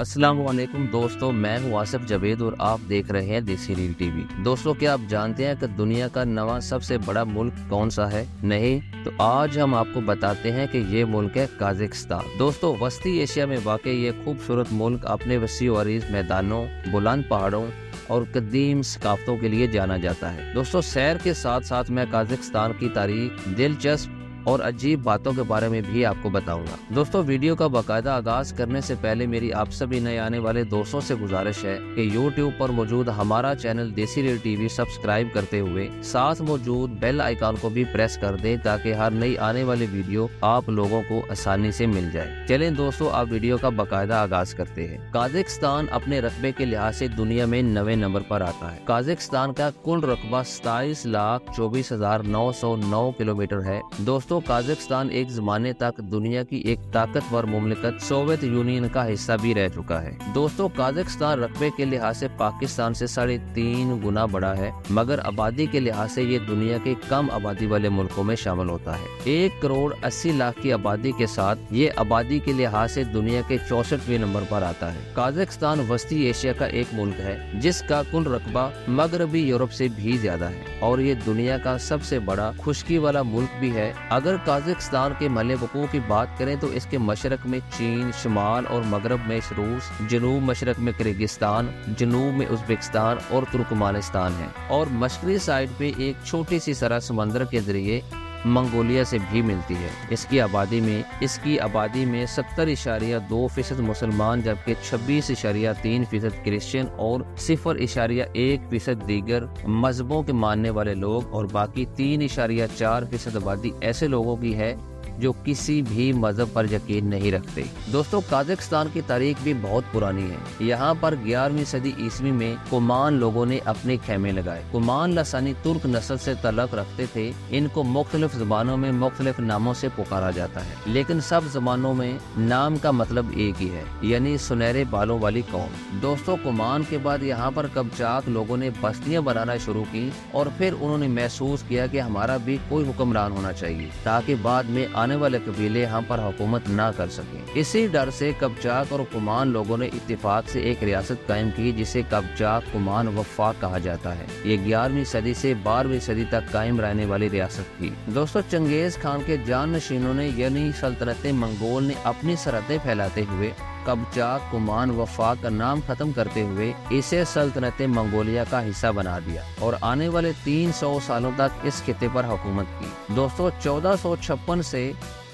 अस्सलाम वालेकुम दोस्तों, मैं हूं आसिफ जवेद और आप देख रहे हैं देसी रील टीवी। दोस्तों, क्या आप जानते हैं कि दुनिया का नवा सबसे बड़ा मुल्क कौन सा है? नहीं तो आज हम आपको बताते हैं कि ये मुल्क है काज़ाकिस्तान। दोस्तों, वस्ती एशिया में वाक़ई ये खूबसूरत मुल्क अपने वसी व अरीज़ मैदानों, बुलंद पहाड़ों और कदीम सकाफ़तों के लिए जाना जाता है। दोस्तों, सैर के साथ साथ मैं काज़ाकिस्तान की तारीख, दिलचस्प और अजीब बातों के बारे में भी आपको बताऊंगा। दोस्तों, वीडियो का बाकायदा आगाज करने से पहले मेरी आप सभी नए आने वाले दोस्तों से गुजारिश है कि YouTube पर मौजूद हमारा चैनल देसी रील टीवी सब्सक्राइब करते हुए साथ मौजूद बेल आइकन को भी प्रेस कर दें ताकि हर नई आने वाली वीडियो आप लोगों को आसानी से मिल जाए। चलें दोस्तों, आप वीडियो का बाकायदा आगाज करते हैं। काज़ाकिस्तान अपने रकबे के लिहाज से दुनिया में 9वें नंबर पर आता है। काज़ाकिस्तान का कुल रकबा 27,24,909 किलोमीटर है। दोस्तों, काज़ाकिस्तान एक ज़माने तक दुनिया की एक ताकतवर मुमलिकत सोवियत यूनियन का हिस्सा भी रह चुका है। दोस्तों, काज़ाकिस्तान रकबे के लिहाज से पाकिस्तान से 3.5 गुना बड़ा है, मगर आबादी के लिहाज से ये दुनिया के कम आबादी वाले मुल्कों में शामिल होता है। 1,80,00,000 की आबादी के साथ ये आबादी के लिहाज से दुनिया के 64वें नंबर पर आता है। काज़ाकिस्तान वस्ती एशिया का एक मुल्क है जिसका कुल रकबा मगरबी यूरोप से भी ज्यादा है और ये दुनिया का सबसे बड़ा खुश्की वाला मुल्क भी है। अगर काज़ाकिस्तान के महल वकूअ की बात करें तो इसके मशरक में चीन, शुमाल और मगरब में रूस, जनूब मशरक में किर्गिस्तान, जनूब में उज़्बेकिस्तान और तुर्कमानिस्तान है और मशरक़ी साइड पे एक छोटी सी सरह समंदर के जरिए मंगोलिया से भी मिलती है। इसकी आबादी में 70.2% मुसलमान जबकि 26.3% क्रिश्चियन और 0.1% दीगर मजहबों के मानने वाले लोग और बाकी 3.4% आबादी ऐसे लोगों की है जो किसी भी मजहब पर यकीन नहीं रखते। दोस्तों, काज़ाकिस्तान की तारीख भी बहुत पुरानी है। यहाँ पर 11वीं सदी ईस्वी में कुमान लोगों ने अपने खेमे लगाए। कुमान लसानी तुर्क नस्ल से तल्लुक़ रखते थे। इनको मुख्तलिफ ज़बानों में मुख्तलिफ नामों से पुकारा जाता है, लेकिन सब ज़बानों में नाम का मतलब एक ही है, यानी सुनहरे बालों वाली कौम। दोस्तों, कुमान के बाद यहाँ पर कबचाक लोगों ने बस्तियाँ बनाना शुरू की और फिर उन्होंने महसूस किया कि हमारा भी कोई हुक्मरान होना चाहिए ताकि बाद में आने वाले कबीले यहाँ पर हुकूमत ना कर सकें। इसी डर से कबचाक और कुमान लोगों ने इत्तेफाक से एक रियासत कायम की जिसे कबचाक कुमान वफाक कहा जाता है। ये 11वीं सदी से 12वीं सदी तक कायम रहने वाली रियासत थी। दोस्तों, चंगेज खान के जाननशीनों ने यानी सल्तनत मंगोल ने अपनी सरहदें फैलाते हुए कबचाक कुमान वफाक का नाम खत्म करते हुए इसे सल्तनत मंगोलिया का हिस्सा बना दिया और आने वाले 300 सालों तक इस खिते पर हुकूमत की। दोस्तों, 1456 से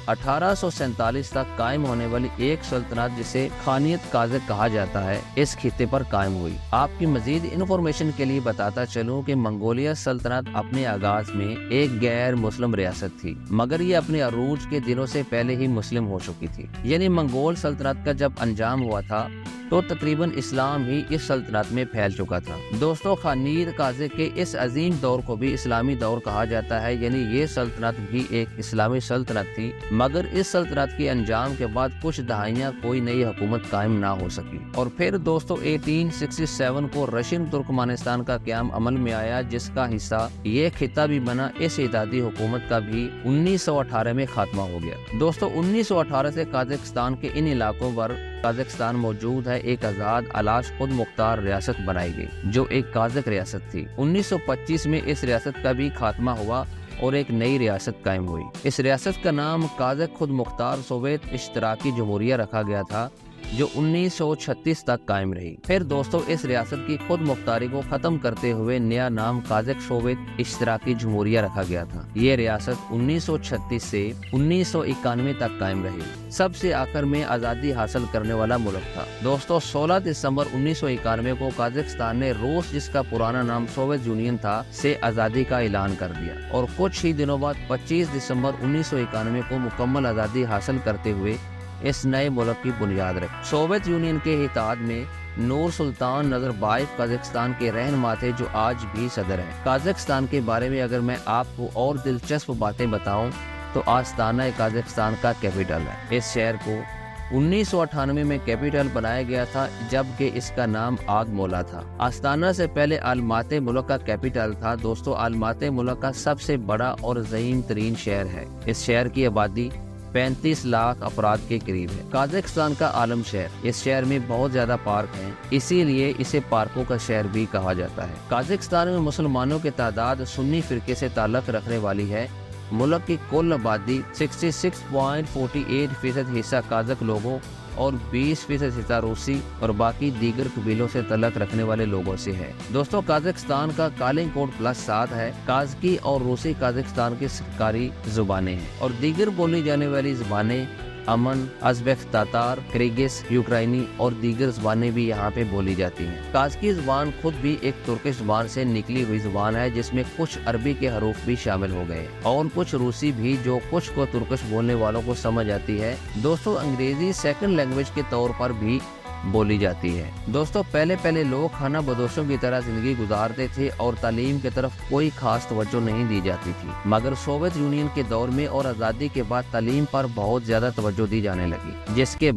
1847 तक कायम होने वाली एक सल्तनत जिसे खानियत काज़क कहा जाता है इस खिते पर कायम हुई। आपकी मजीद इन्फॉर्मेशन के लिए बताता चलूं कि मंगोलिया सल्तनत अपने आगाज में एक गैर मुस्लिम रियासत थी, मगर ये अपने अरूज के दिनों से पहले ही मुस्लिम हो चुकी थी। यानी मंगोल सल्तनत का जब अंजाम हुआ था तो तकरीबन इस्लाम ही इस सल्तनत में फैल चुका था। दोस्तों, खानियत काज़क के इस अजीम दौर को भी इस्लामी दौर कहा जाता है, यानी ये सल्तनत भी एक इस्लामी सल्तनत थी, मगर इस सल्तनत के अंजाम के बाद कुछ दहाइयाँ कोई नई हुकूमत कायम ना हो सकी और फिर दोस्तों 1867 को रशियन तुर्कमानिस्तान का क़याम अमल में आया जिसका हिस्सा ये खिता भी बना। इस इत्तेहादी हुकूमत का भी 1918 में खात्मा हो गया। दोस्तों, 1918 से काज़ाकिस्तान के इन इलाकों पर काज़ाकिस्तान मौजूद है एक आज़ाद अलाश खुद मुख्तार रियासत बनाई गई जो एक काज़क रियासत थी। 1925 में इस रियासत का भी खात्मा हुआ और एक नई रियासत कायम हुई। इस रियासत का नाम काज़क खुद मुख्तार सोवियत इश्तराकी जमहूरिया रखा गया था जो 1936 तक कायम रही। फिर दोस्तों, इस रियासत की खुद मुख्तारी को खत्म करते हुए नया नाम काज़क सोवियत इश्तराकी जमहूरिया रखा गया था। ये रियासत 1936 से 1991 तक कायम रही। सबसे आखिर में आज़ादी हासिल करने वाला मुल्क था। दोस्तों, 16 दिसंबर 1991 को काज़ाकिस्तान ने रूस, जिसका पुराना नाम सोवियत यूनियन था, से आज़ादी का ऐलान कर दिया और कुछ ही दिनों बाद 25 दिसंबर 1991 को मुकम्मल आज़ादी हासिल करते हुए इस नए मुल्क की बुनियाद रखी। सोवियत यूनियन के इत्तेहाद में नूर सुल्तान नज़रबायेव काज़ाकिस्तान के रहनुमा थे जो आज भी सदर हैं। काज़ाकिस्तान के बारे में अगर मैं आपको और दिलचस्प बातें बताऊं तो आस्ताना काज़ाकिस्तान का कैपिटल है। इस शहर को 1998 में कैपिटल बनाया गया था जबकि इसका नाम आगमोला था। आस्ताना से पहले अलमाते मुल्क का कैपिटल था। दोस्तों, अलमाते मुल्क का सबसे बड़ा और ज़हीम तरीन शहर है। इस शहर की आबादी 35 लाख अफराद के करीब है। काजाकिस्तान का आलम शहर, इस शहर में बहुत ज्यादा पार्क हैं, इसीलिए इसे पार्कों का शहर भी कहा जाता है। काजाकिस्तान में मुसलमानों की तादाद सुन्नी फिरके से ताल्लुक रखने वाली है। मुल्क की कुल आबादी 66.48% हिस्सा काजक लोगों और 20% हिस्सा रूसी और बाकी दीगर कबीलों से ताल्लुक रखने वाले लोगों से है। दोस्तों, काजाकिस्तान का कॉलिंग कोड +7 है। काजकी और रूसी काजाकिस्तान की सरकारी जुबानें हैं और दीगर बोली जाने वाली जुबानें अमन, अज़बेक, तातार, किर्गिज़, यूक्राइनी और दीगर ज़ुबानें भी यहाँ पे बोली जाती हैं। काज़की ज़ुबान खुद भी एक तुर्किश ज़ुबान से निकली हुई ज़ुबान है, जिसमें कुछ अरबी के हरूफ भी शामिल हो गए और कुछ रूसी भी, जो कुछ को तुर्किश बोलने वालों को समझ आती है। दोस्तों, अंग्रेजी सेकंड लैंग्वेज के तौर पर भी बोली जाती है। दोस्तों, पहले लोग खाना बदोशों की तरह जिंदगी गुजारते थे और तालीम की तरफ कोई खास तवज्जो नहीं दी जाती थी, मगर सोवियत यूनियन के दौर में और आज़ादी के बाद तालीम पर बहुत ज्यादा तवज्जो दी जाने लगी, जिसके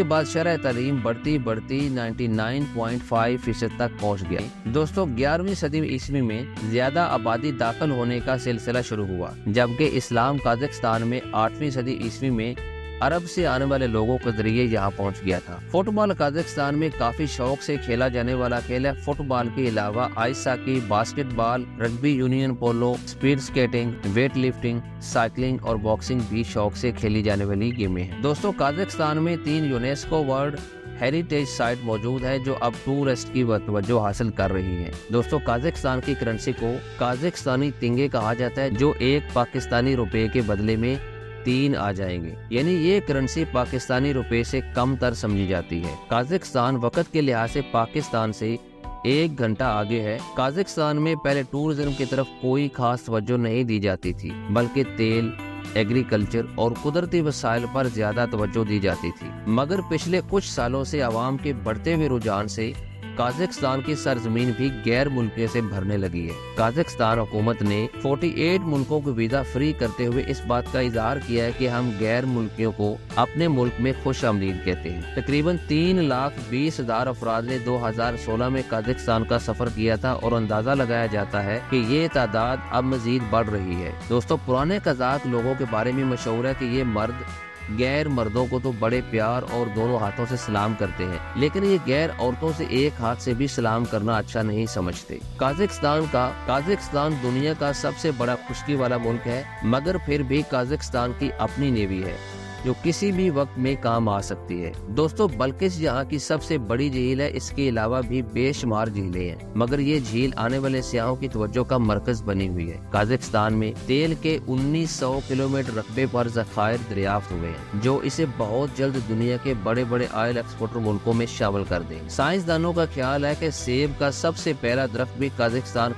बाद शरह तालीम बढ़ती 99.5% तक पहुँच गई। दोस्तों, 11वीं सदी ईस्वी में ज्यादा आबादी दाखिल होने का सिलसिला शुरू हुआ, जबकि इस्लाम काजाकिस्तान में 8वीं सदी ईस्वी में अरब से आने वाले लोगों के जरिए यहाँ पहुँच गया था। फुटबॉल काजाकिस्तान में काफी शौक से खेला जाने वाला खेल है। फुटबॉल के अलावा ice hockey, basketball, rugby union, polo, speed skating, weight lifting, cycling और बॉक्सिंग भी शौक से खेली जाने वाली गेमें हैं। दोस्तों, काजाकिस्तान में 3 यूनेस्को वर्ल्ड हेरिटेज साइट मौजूद है, जो अब टूरिस्ट की तवज्जो हासिल कर रही है। दोस्तों, काजाकिस्तान की करेंसी को काजाकिस्तानी तिंगे कहा जाता है, जो एक पाकिस्तानी रुपए के बदले में 3 आ जाएंगे, यानी ये करेंसी पाकिस्तानी रुपए से कम तर समझी जाती है। काजाकिस्तान वक्त के लिहाज से पाकिस्तान से 1 घंटा आगे है। काजाकिस्तान में पहले टूरिज्म की तरफ कोई खास तवज्जो नहीं दी जाती थी, बल्कि तेल, एग्रीकल्चर और कुदरती वसाइल पर ज्यादा तवज्जो दी जाती थी, मगर पिछले कुछ सालों से आवाम के बढ़ते हुए रुझान से काजाकिस्तान की सरजमीन भी गैर मुल्कियों से भरने लगी है। काजाकिस्तान हुकूमत ने 48 मुल्कों को वीजा फ्री करते हुए इस बात का इजहार किया है कि हम गैर मुल्कियों को अपने मुल्क में खुश आमदीद कहते हैं। तकरीबन 3,20,000 अफराद ने 2016 में काजाकिस्तान का सफर किया था और अंदाजा लगाया जाता है कि ये तादाद अब मजीद बढ़ रही है। दोस्तों, पुराने कजाक लोगों के बारे में मशहूर है कि ये मर्द गैर मर्दों को तो बड़े प्यार और दोनों हाथों से सलाम करते हैं, लेकिन ये गैर औरतों से एक हाथ से भी सलाम करना अच्छा नहीं समझते। काजाकिस्तान दुनिया का सबसे बड़ा खुशकी वाला मुल्क है, मगर फिर भी काजाकिस्तान की अपनी नेवी है जो किसी भी वक्त में काम आ सकती है। दोस्तों, बल्किस यहाँ की सबसे बड़ी झील है। इसके अलावा भी बेशुमार झीलें हैं, मगर ये झील आने वाले सियाहों की तवज्जो का मरकज बनी हुई है। काजाकिस्तान में तेल के 1900 किलोमीटर रकबे पर ज़खायर दरियाफ्त हुए हैं, जो इसे बहुत जल्द दुनिया के बड़े बड़े ऑयल एक्सपोर्टर मुल्कों में शामिल कर देंगे। साइंसदानों का ख्याल है कि सेब का सबसे पहला दरख्त भी काजाकिस्तान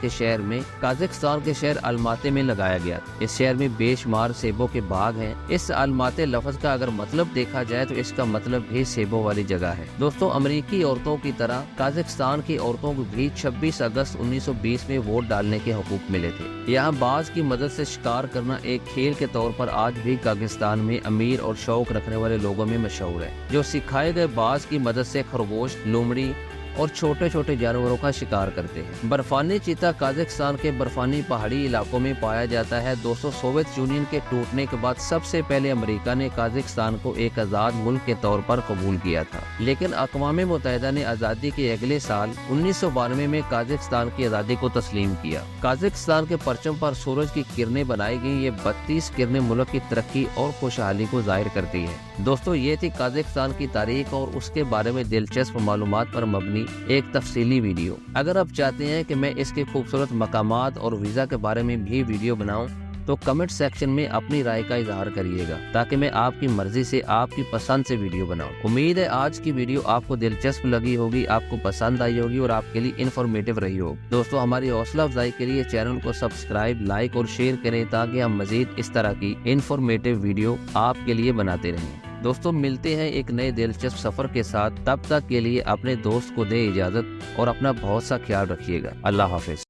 के शहर अलमाते में लगाया गया। इस शहर में बेशुमार सेबों के बाग हैं। इस अलमाते लफ्ज का अगर मतलब देखा जाए तो इसका मतलब भी सेबों वाली जगह है। दोस्तों, अमेरिकी औरतों की तरह काजाकिस्तान की औरतों को भी 26 अगस्त 1920 में वोट डालने के हुकूक मिले थे। यहाँ बाज की मदद से शिकार करना एक खेल के तौर पर आज भी काजाकिस्तान में अमीर और शौक रखने वाले लोगों में मशहूर है, जो सिखाए गए बाज की मदद से खरगोश, लोमड़ी और छोटे छोटे जानवरों का शिकार करते हैं। बर्फानी चीता काजाकिस्तान के बर्फानी पहाड़ी इलाकों में पाया जाता है। दोस्तों, सोवियत यूनियन के टूटने के बाद सबसे पहले अमेरिका ने काजाकिस्तान को एक आज़ाद मुल्क के तौर पर कबूल किया था, लेकिन अक़वाम मुत्तहिदा ने आज़ादी के अगले साल 1992 में काजाकिस्तान की आज़ादी को तस्लीम किया। काजाकिस्तान के परचम पर सूरज की किरणें बनाई गई। ये 32 किरणें मुल्क की तरक्की और खुशहाली को जाहिर करती है। दोस्तों, ये थी काजाकिस्तान की तारीख और उसके बारे में दिलचस्प मालूमात पर मबनी एक तफसीली वीडियो। अगर आप चाहते हैं कि मैं इसके खूबसूरत मकामात और वीज़ा के बारे में भी वीडियो बनाऊं, तो कमेंट सेक्शन में अपनी राय का इजहार करिएगा, ताकि मैं आपकी मर्जी से, आपकी पसंद से वीडियो बनाऊं। उम्मीद है आज की वीडियो आपको दिलचस्प लगी होगी, आपको पसंद आई होगी और आपके लिए इन्फॉर्मेटिव रही होगी। दोस्तों, हमारी हौसला अफजाई के लिए चैनल को सब्सक्राइब, लाइक और शेयर करें, ताकि हम मजीद इस तरह की इन्फॉर्मेटिव वीडियो आपके लिए बनाते रहें। दोस्तों, मिलते हैं एक नए दिलचस्प सफर के साथ। तब तक के लिए अपने दोस्त को दे इजाजत और अपना बहुत सा ख्याल रखिएगा। अल्लाह हाफिज।